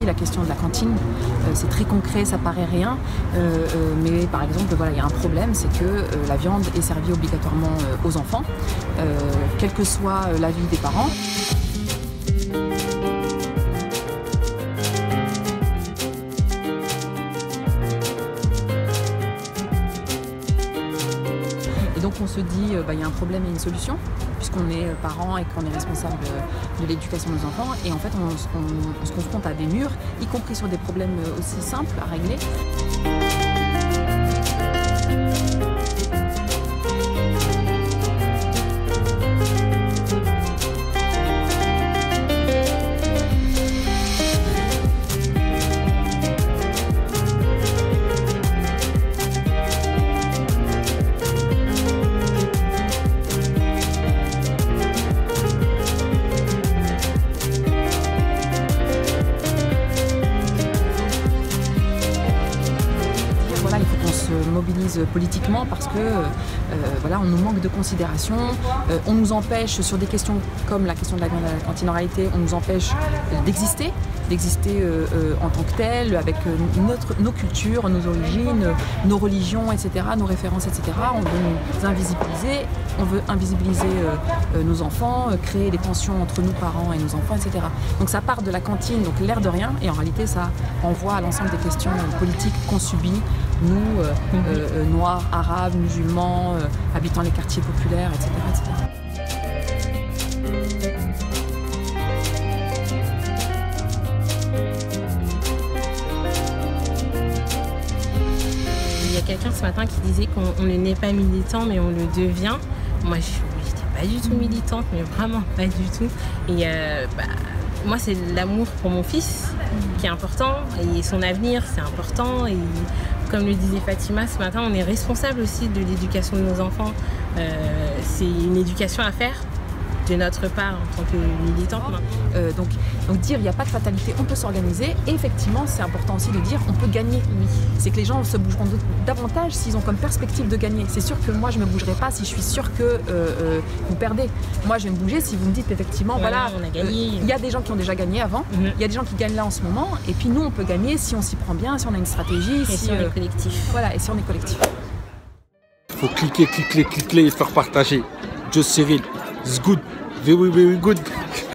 La question de la cantine, c'est très concret, ça paraît rien, mais par exemple, voilà, il y a un problème, c'est que la viande est servie obligatoirement aux enfants, quel que soit l'avis des parents. Et donc on se dit, il y a un problème et une solution, puisqu'on est parents et qu'on est responsable de l'éducation de nos enfants. Et en fait, on se confronte à des murs, y compris sur des problèmes aussi simples à régler. Mobilise politiquement parce que voilà, on nous manque de considération, on nous empêche sur des questions comme la question de la viande à la cantine, en réalité on nous empêche d'exister en tant que tel, avec nos cultures, nos origines, nos religions, etc., nos références, etc. On veut nous invisibiliser, on veut invisibiliser nos enfants, créer des tensions entre nous parents et nos enfants, etc. Donc ça part de la cantine, donc l'air de rien, et en réalité ça renvoie à l'ensemble des questions politiques qu'on subit, nous, noirs, arabes, musulmans, habitant les quartiers populaires, etc., etc. Il y a quelqu'un ce matin qui disait qu'on n'est pas militant mais on le devient. Moi je n'étais pas du tout militante, mais vraiment pas du tout. Et moi c'est l'amour pour mon fils qui est important et son avenir c'est important. Et comme le disait Fatima ce matin, on est responsable aussi de l'éducation de nos enfants. C'est une éducation à faire de notre part en tant que militante. Donc dire il n'y a pas de fatalité, on peut s'organiser, et effectivement c'est important aussi de dire on peut gagner. Oui. C'est que les gens se bougeront davantage s'ils ont comme perspective de gagner. C'est sûr que moi je ne me bougerai pas si je suis sûre que vous perdez. Moi je vais me bouger si vous me dites effectivement voilà, on a gagné. Il y a des gens qui ont déjà gagné avant, il y a des gens qui gagnent là en ce moment, et puis nous on peut gagner si on s'y prend bien, si on a une stratégie, et si on est collectif. Voilà, et si on est collectif. Faut cliquer et faire partager. Just Cyril, it's good, very very good.